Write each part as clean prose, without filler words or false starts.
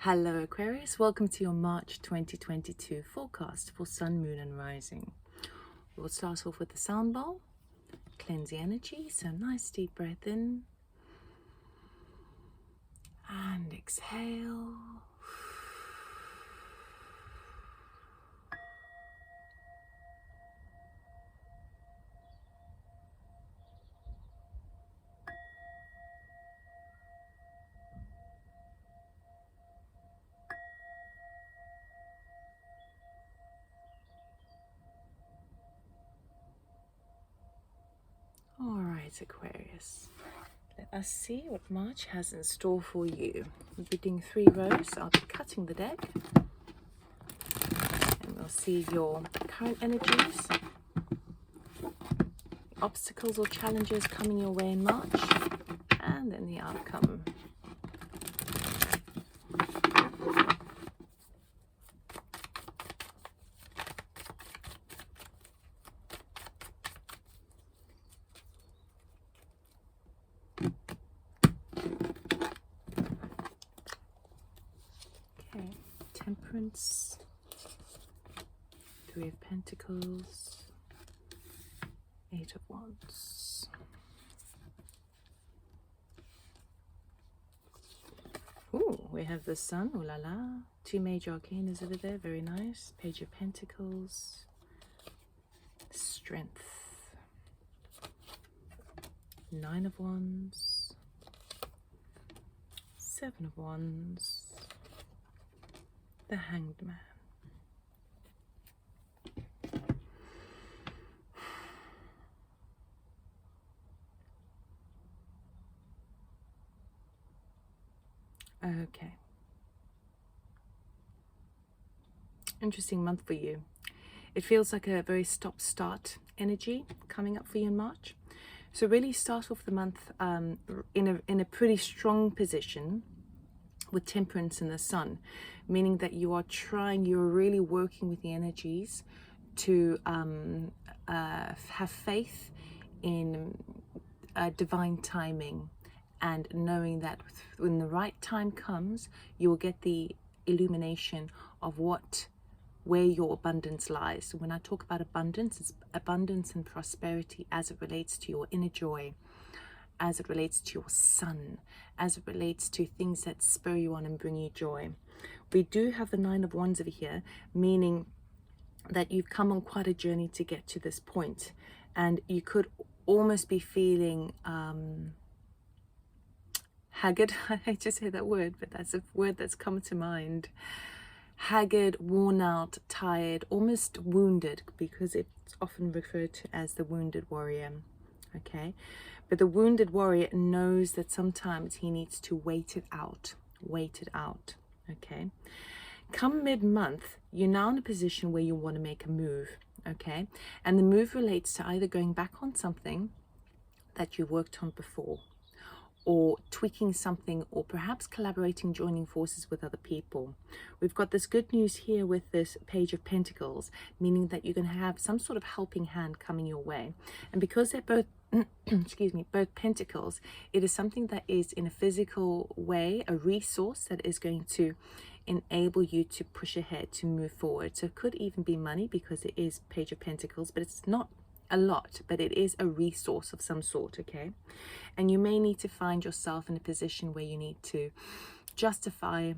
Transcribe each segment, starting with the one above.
Hello Aquarius, welcome to your March 2022 forecast for Sun, Moon and Rising. We'll start off with the sound bowl, cleanse the energy, so nice deep breath in and exhale. Alright Aquarius, let us see what March has in store for you. We'll be doing 3 rows, I'll be cutting the deck and we'll see your current energies, obstacles or challenges coming your way in March, and then the outcome. Okay, Temperance, 3 of Pentacles, 8 of Wands. Ooh, we have the Sun, ooh la la. 2 major arcanas over there, very nice. Page of Pentacles, Strength, 9 of Wands, 7 of Wands, the Hanged Man. Okay. Interesting month for you. It feels like a very stop-start energy coming up for you in March. So really start off the month in a pretty strong position with Temperance in the Sun, meaning that you're really working with the energies to have faith in divine timing, and knowing that when the right time comes, you will get the illumination of where your abundance lies. When I talk about abundance, it's abundance and prosperity as it relates to your inner joy, as it relates to your sun, as it relates to things that spur you on and bring you joy. We do have the 9 of Wands over here, meaning that you've come on quite a journey to get to this point, and you could almost be feeling haggard. I hate to say that word, but that's a word that's come to mind. Haggard, worn out, tired, almost wounded, because it's often referred to as the wounded warrior. Okay, but the wounded warrior knows that sometimes he needs to wait it out. Okay, come mid-month, you're now in a position where you want to make a move. Okay, and the move relates to either going back on something that you worked on before, or tweaking something, or perhaps collaborating, joining forces with other people. We've got this good news here with this Page of Pentacles, meaning that you're going to have some sort of helping hand coming your way. And because they're both excuse me, both pentacles, it is something that is in a physical way, a resource that is going to enable you to push ahead, to move forward. So it could even be money, because it is Page of Pentacles, but it's not a lot, but it is a resource of some sort. Okay, and you may need to find yourself in a position where you need to justify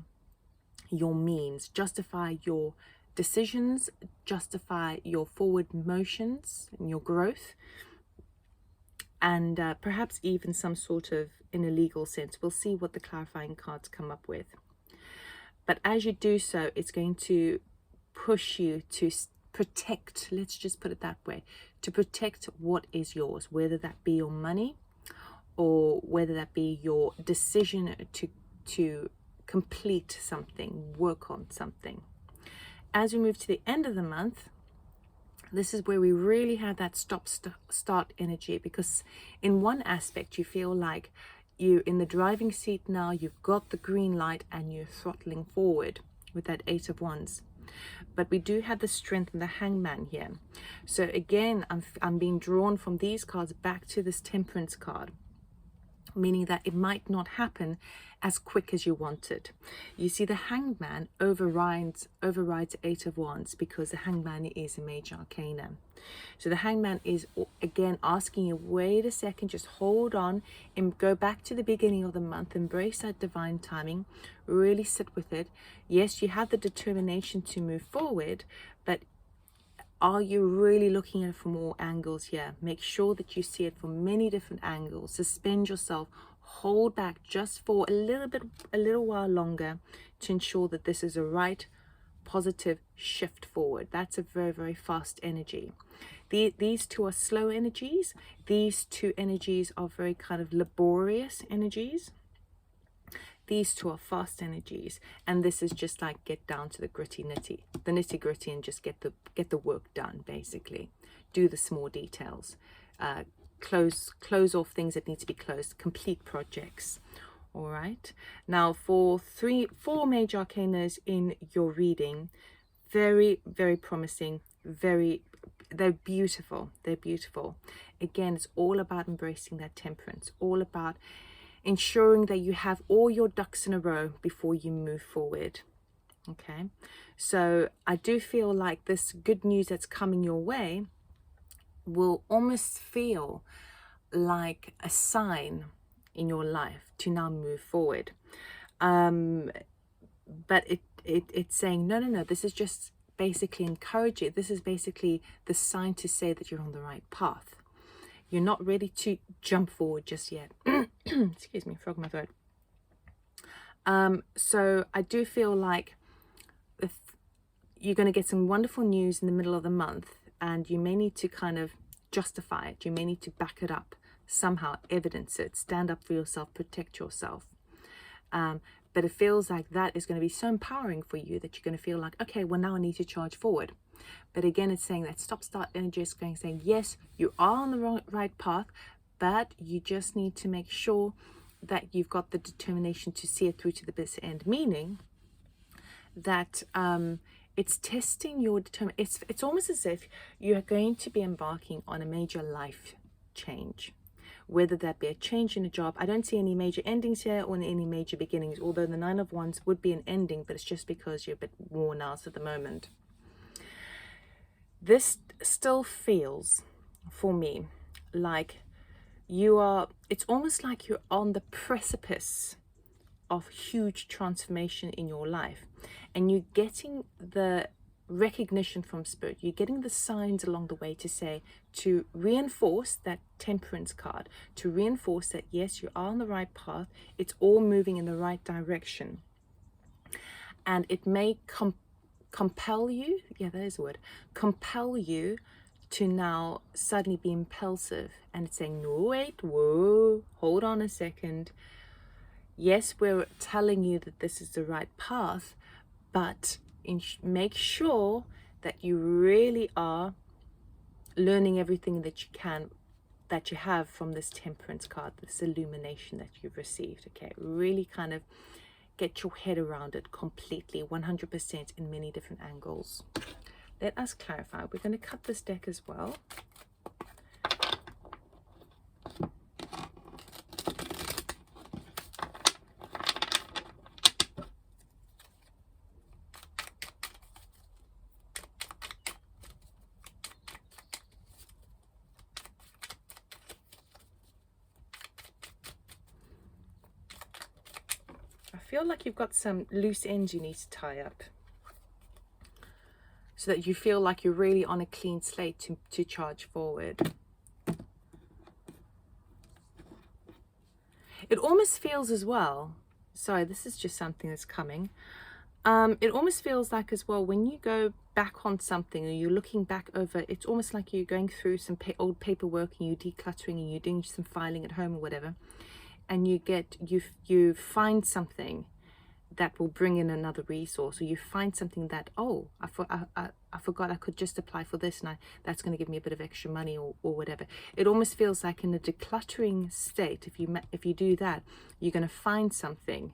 your means, justify your decisions, justify your forward motions and your growth, and perhaps even some sort of, in a legal sense. We'll see what the clarifying cards come up with. But as you do so, it's going to push you to protect, let's just put it that way, to protect what is yours, whether that be your money, or whether that be your decision to complete something, work on something. As we move to the end of the month, this is where we really have that stop-start energy, because in one aspect you feel like you're in the driving seat now, you've got the green light and you're throttling forward with that 8 of Wands. But we do have the Strength and the Hangman here. So again, I'm being drawn from these cards back to this Temperance card, meaning that it might not happen as quick as you wanted. You see, the Hanged Man overrides Eight of Wands, because the Hanged Man is a major arcana. So the Hanged Man is again asking you, wait a second, just hold on and go back to the beginning of the month, embrace that divine timing, really sit with it. Yes, you have the determination to move forward, but are you really looking at it from all angles here? Make sure that you see it from many different angles. Suspend yourself, hold back just for a little while longer to ensure that this is a right positive shift forward. That's a very, very fast energy. These two are slow energies. These two energies are very kind of laborious energies. These two are fast energies, and this is just like get down to the nitty gritty, and just get the work done. Basically, do the small details, close off things that need to be closed, complete projects. All right. Now, for 4 major arcanas in your reading, very, very promising. They're beautiful. They're beautiful. Again, it's all about embracing that temperance. All about ensuring that you have all your ducks in a row before you move forward. Okay, so I do feel like this good news that's coming your way will almost feel like a sign in your life to now move forward, but it's saying no, this is just basically encouraging. This is basically the sign to say that you're on the right path. You're not ready to jump forward just yet. Excuse me, frog in my throat. So I do feel like if you're going to get some wonderful news in the middle of the month, and you may need to kind of justify it. You may need to back it up somehow, evidence it, stand up for yourself, protect yourself. But it feels like that is going to be so empowering for you that you're going to feel like, okay, well, now I need to charge forward. But again, it's saying that stop-start energy is saying, yes, you are on the right path, but you just need to make sure that you've got the determination to see it through to the bitter end, meaning that it's testing your determination. It's almost as if you're going to be embarking on a major life change, whether that be a change in a job. I don't see any major endings here or any major beginnings, although the Nine of Wands would be an ending, but it's just because you're a bit worn out at the moment. This still feels for me like it's almost like you're on the precipice of huge transformation in your life, and you're getting the recognition from spirit, you're getting the signs along the way to reinforce that temperance card, to reinforce that yes, you are on the right path, it's all moving in the right direction. And it may compel you, yeah, that is a word, compel you to now suddenly be impulsive, and it's saying, no, wait, whoa, hold on a second. Yes, we're telling you that this is the right path, but make sure that you really are learning everything that you can, that you have from this temperance card, this illumination that you've received. Okay, really kind of get your head around it completely, 100% in many different angles. Let us clarify. We're going to cut this deck as well. I feel like you've got some loose ends you need to tie up, so that you feel like you're really on a clean slate to charge forward. It almost feels as well, sorry, this is just something that's coming. It almost feels like as well, when you go back on something or you're looking back over, it's almost like you're going through some old paperwork and you're decluttering and you're doing some filing at home or whatever, and you find something that will bring in another resource, or you find something that, oh, I forgot I could just apply for this, and that's going to give me a bit of extra money or whatever. It almost feels like in a decluttering state, if you do that, you're going to find something.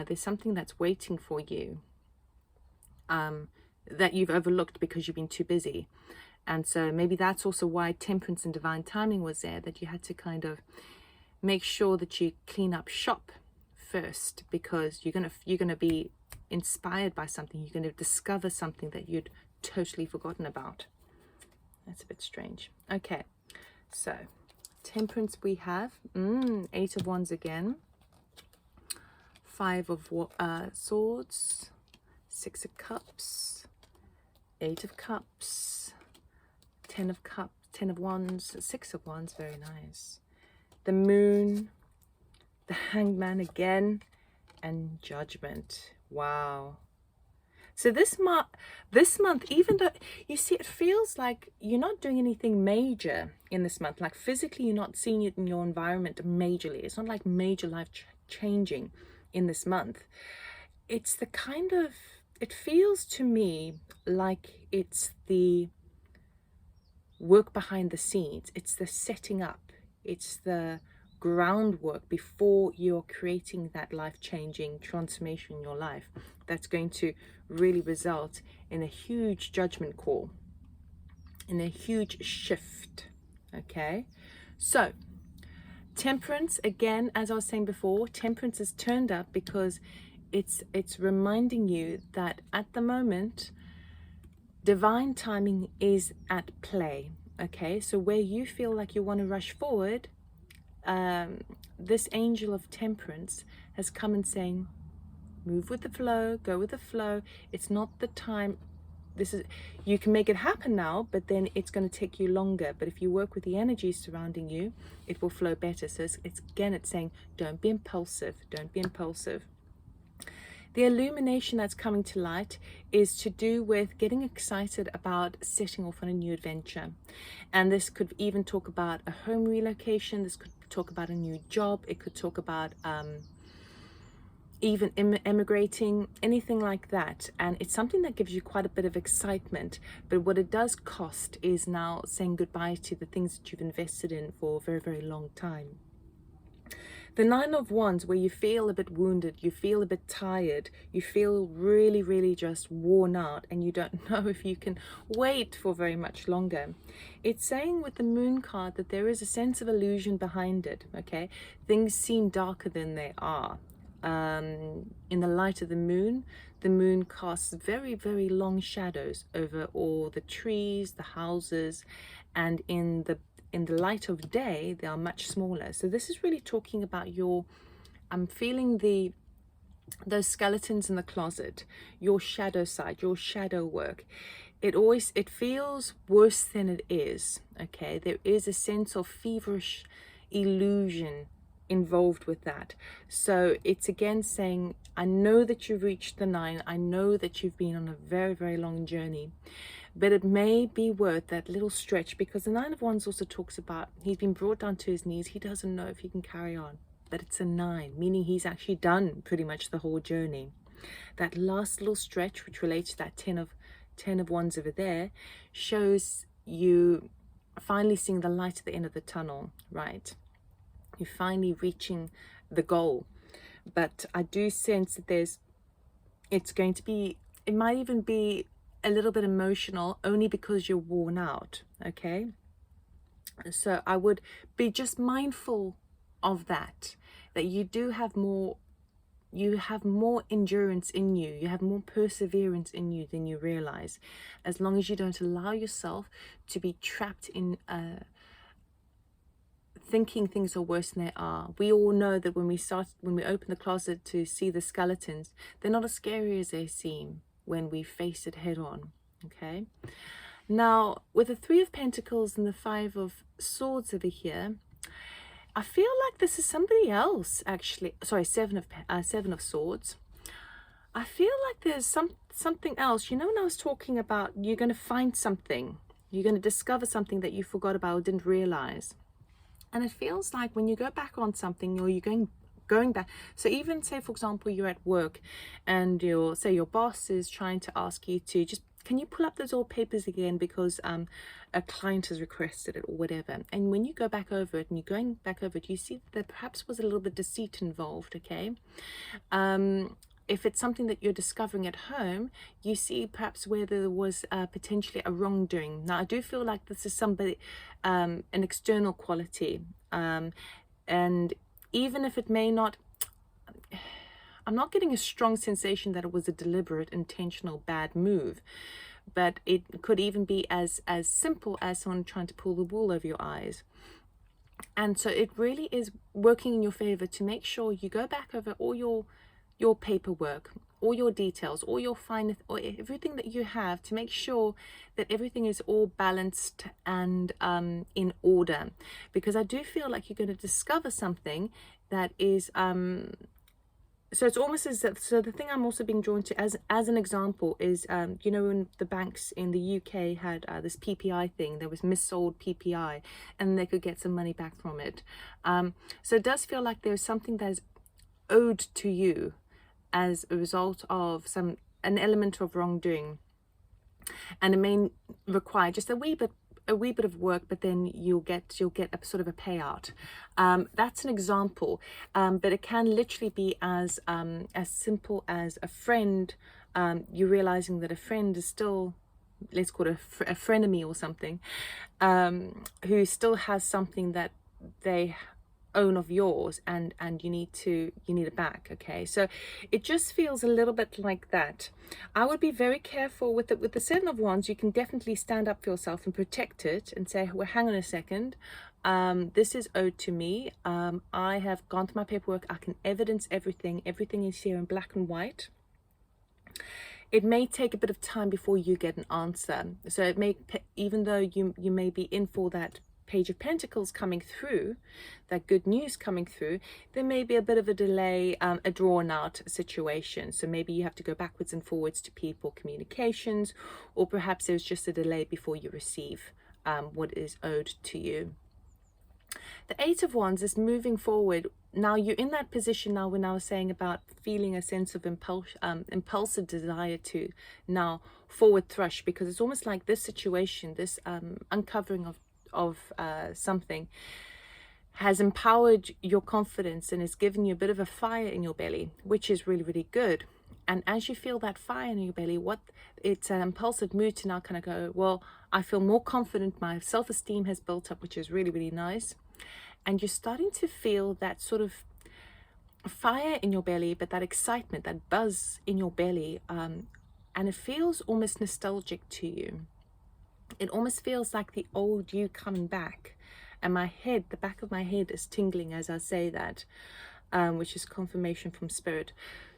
There's something that's waiting for you that you've overlooked because you've been too busy. And so maybe that's also why temperance and divine timing was there, that you had to kind of make sure that you clean up shop first, because you're gonna be inspired by something. You're gonna discover something that you'd totally forgotten about. That's a bit strange. Okay, so Temperance we have 8 of Wands again, 5 of Swords, 6 of Cups, 8 of Cups, 10 of Cups, 10 of Wands, 6 of Wands, very nice. The Moon, the Hanged Man again, and Judgment. Wow. So this month, even though you see, it feels like you're not doing anything major in this month. Like physically, you're not seeing it in your environment majorly. It's not like major life changing in this month. It's the kind of, it feels to me like it's the work behind the scenes. It's the setting up. It's the groundwork before you're creating that life-changing transformation in your life that's going to really result in a huge judgment call, in a huge shift. Okay, so Temperance, again, as I was saying before, Temperance is turned up because it's reminding you that at the moment divine timing is at play. Okay, so where you feel like you want to rush forward, this angel of Temperance has come and saying, move with the flow, go with the flow. It's not the time. This is, you can make it happen now, but then it's going to take you longer. But if you work with the energies surrounding you, it will flow better. So it's saying, don't be impulsive. Don't be impulsive. The illumination that's coming to light is to do with getting excited about setting off on a new adventure. And this could even talk about a home relocation. This could talk about a new job. It could talk about even emigrating, anything like that. And it's something that gives you quite a bit of excitement. But what it does cost is now saying goodbye to the things that you've invested in for a very, very long time. The 9 of Wands, where you feel a bit wounded, you feel a bit tired, you feel really, really just worn out, and you don't know if you can wait for very much longer. It's saying with the Moon card that there is a sense of illusion behind it, okay? Things seem darker than they are. In the light of the moon casts very, very long shadows over all the trees, the houses, and in the light of day, they are much smaller. So this is really talking about your, I'm feeling those skeletons in the closet, your shadow side, your shadow work. It feels worse than it is, okay? There is a sense of feverish illusion involved with that. So it's again saying, I know that you've reached the 9. I know that you've been on a very, very long journey. But it may be worth that little stretch, because the 9 of Wands also talks about he's been brought down to his knees. He doesn't know if he can carry on. But it's a 9, meaning he's actually done pretty much the whole journey. That last little stretch, which relates to that 10 of Wands over there, shows you finally seeing the light at the end of the tunnel, right? You're finally reaching the goal. But I do sense that it might even be a little bit emotional, only because you're worn out, okay? So I would be just mindful of that you do have more, you have more endurance in you, you have more perseverance in you than you realize, as long as you don't allow yourself to be trapped in thinking things are worse than they are. We all know that when we open the closet to see the skeletons, they're not as scary as they seem when we face it head on, okay? Now, with the 3 of Pentacles and the 5 of Swords over here, I feel like this is somebody else, actually. Sorry, 7 of Swords. I feel like there's something else. You know, when I was talking about you're going to find something, you're going to discover something that you forgot about or didn't realize. And it feels like when you go back on something, or you're going back. So even say, for example, you're at work and your boss is trying to ask you to just, can you pull up those old papers again because a client has requested it or whatever. And when you go back over it and you're going back over it, you see that there perhaps was a little bit of deceit involved, okay? If it's something that you're discovering at home, you see perhaps where there was potentially a wrongdoing. Now, I do feel like this is somebody, an external quality, And even if it may not, I'm not getting a strong sensation that it was a deliberate, intentional bad move, but it could even be as simple as someone trying to pull the wool over your eyes. And so it really is working in your favor to make sure you go back over all your paperwork, all your details, all your or everything that you have, to make sure that everything is all balanced and in order. Because I do feel like you're going to discover something that is so it's almost as if, so the thing I'm also being drawn to as an example is, you know, when the banks in the UK had this PPI thing, there was missold PPI, and they could get some money back from it. So it does feel like there's something that is owed to you as a result of an element of wrongdoing, and it may require just a wee bit of work, but then you'll get a sort of a payout. That's an example, but it can literally be as simple as a friend. You're realizing that a friend is still, let's call it a frenemy or something, who still has something that they own of yours, and you need it back. Okay, so it just feels a little bit like that. I would be very careful with it. With the Seven of Wands, you can definitely stand up for yourself and protect it and say, well, hang on a second, this is owed to me. I have gone through my paperwork, I can evidence everything is here in black and white. It may take a bit of time before you get an answer, so it may, even though you may be in for that Page of Pentacles coming through, that good news coming through, there may be a bit of a delay, a drawn out situation. So maybe you have to go backwards and forwards to people, communications, or perhaps there's just a delay before you receive what is owed to you. The Eight of Wands is moving forward. Now you're in that position now when I was saying about feeling a sense of impulsive desire to now forward thrush, because it's almost like this situation, this uncovering of something has empowered your confidence and has given you a bit of a fire in your belly, which is really, really good. And as you feel that fire in your belly, it's an impulsive mood to now kind of go, well, I feel more confident, my self-esteem has built up, which is really, really nice. And you're starting to feel that sort of fire in your belly, but that excitement, that buzz in your belly, and it feels almost nostalgic to you. It almost feels like the old you coming back, and the back of my head is tingling as I say that, which is confirmation from spirit.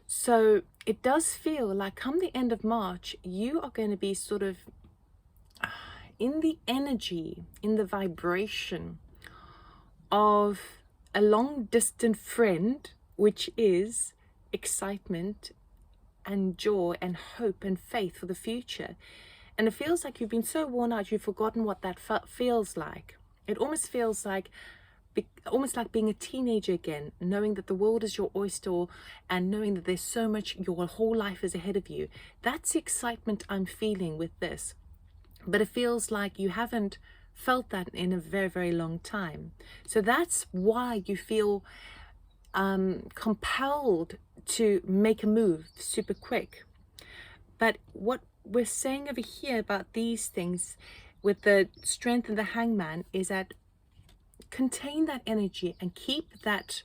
So it does feel like come the end of March, you are going to be sort of in the energy, in the vibration of a long distant friend, which is excitement and joy and hope and faith for the future. And it feels like you've been so worn out, you've forgotten what that feels like. It almost feels like, almost like being a teenager again, knowing that the world is your oyster and knowing that there's so much, your whole life is ahead of you. That's the excitement I'm feeling with this. But it feels like you haven't felt that in a very, very long time. So that's why you feel compelled to make a move super quick. But what we're saying over here about these things with the Strength and the Hangman is that contain that energy and keep that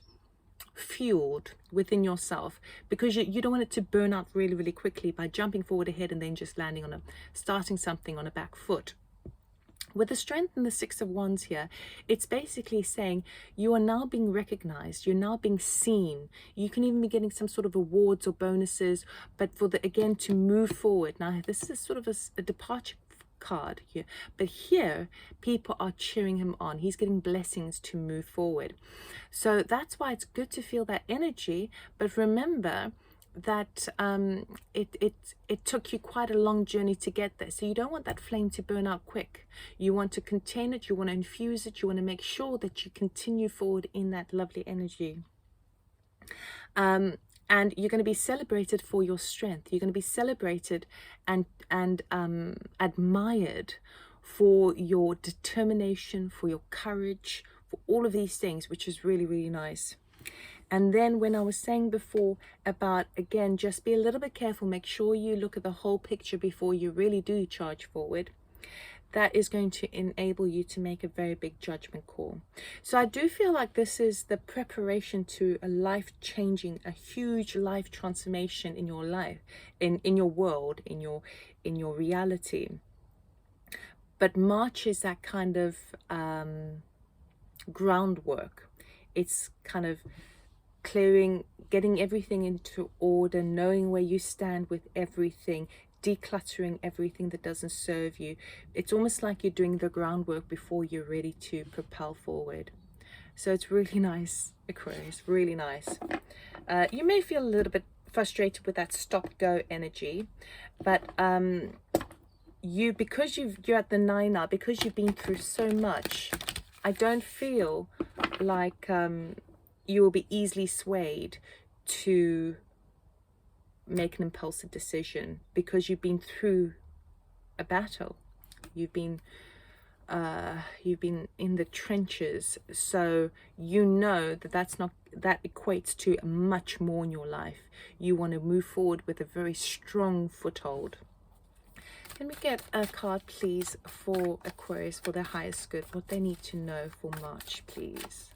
fueled within yourself, because you don't want it to burn out really, really quickly by jumping forward ahead and then just landing on starting something on a back foot. With the Strength and the Six of Wands here, it's basically saying you are now being recognized, you're now being seen. You can even be getting some sort of awards or bonuses, but again, to move forward. Now, this is sort of a departure card here, but here people are cheering him on. He's getting blessings to move forward. So that's why it's good to feel that energy, but remember that it took you quite a long journey to get there. So you don't want that flame to burn out quick. You want to contain it, you want to infuse it, you want to make sure that you continue forward in that lovely energy. And you're going to be celebrated for your strength. You're going to be celebrated and admired for your determination, for your courage, for all of these things, which is really, really nice. And then when I was saying before about, again, just be a little bit careful, make sure you look at the whole picture before you really do charge forward. that is going to enable you to make a very big judgment call. So I do feel like this is the preparation to a life-changing, a huge life transformation in your life, in your world, in your reality. But March is that kind of groundwork. It's kind of clearing, getting everything into order, knowing where you stand with everything, decluttering everything that doesn't serve you. It's almost like you're doing the groundwork before you're ready to propel forward. So it's really nice, Aquarius, really nice. You may feel a little bit frustrated with that stop-go energy, but because you're at the 9 now, because you've been through so much, I don't feel like you will be easily swayed to make an impulsive decision, because you've been through a battle. You've been in the trenches, so you know that equates to much more in your life. You want to move forward with a very strong foothold. Can we get a card, please, for Aquarius, for their highest good, what they need to know for March, please?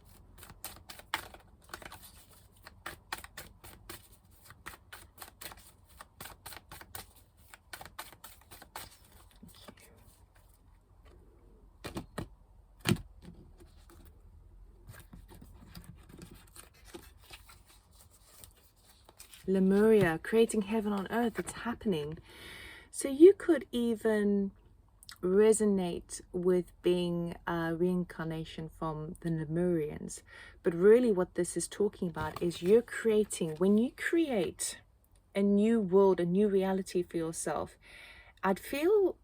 Lemuria, creating heaven on earth, it's happening. So you could even resonate with being a reincarnation from the Lemurians. But really what this is talking about is you're creating, when you create a new world, a new reality for yourself, I'd feel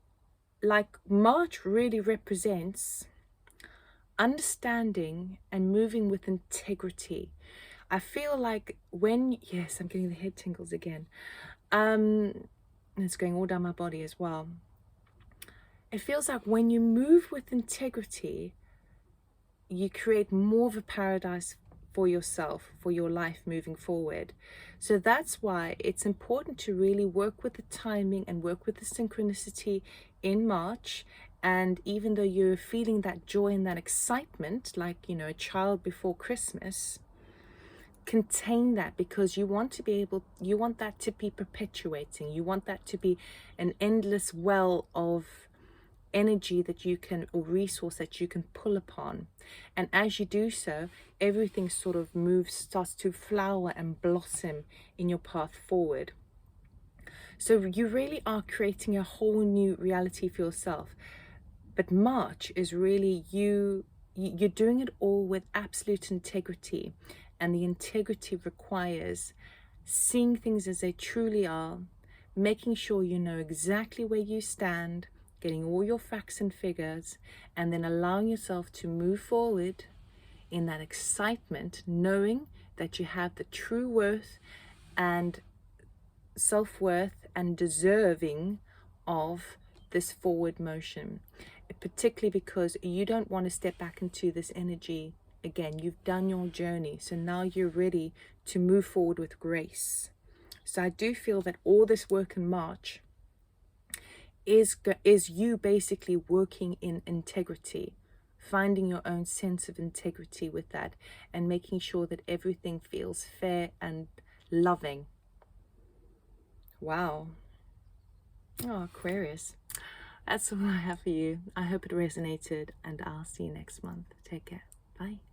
like March really represents understanding and moving with integrity. I feel like yes, I'm getting the head tingles again. It's going all down my body as well. It feels like when you move with integrity, you create more of a paradise for yourself, for your life moving forward. So that's why it's important to really work with the timing and work with the synchronicity in March. And even though you're feeling that joy and that excitement, like, you know, a child before Christmas, contain that, because you want that to be perpetuating. You want that to be an endless well of energy that you can, or resource that you can pull upon. And as you do so, everything sort of starts to flower and blossom in your path forward. So you really are creating a whole new reality for yourself. But March is really you're doing it all with absolute integrity. And the integrity requires seeing things as they truly are, making sure you know exactly where you stand, getting all your facts and figures, and then allowing yourself to move forward in that excitement, knowing that you have the true worth and self-worth and deserving of this forward motion, particularly because you don't want to step back into this energy again. You've done your journey, so now you're ready to move forward with grace. So I do feel that all this work in March is you basically working in integrity, finding your own sense of integrity with that, and making sure that everything feels fair and loving. Wow. Oh, Aquarius. That's all I have for you. I hope it resonated, and I'll see you next month. Take care. Bye.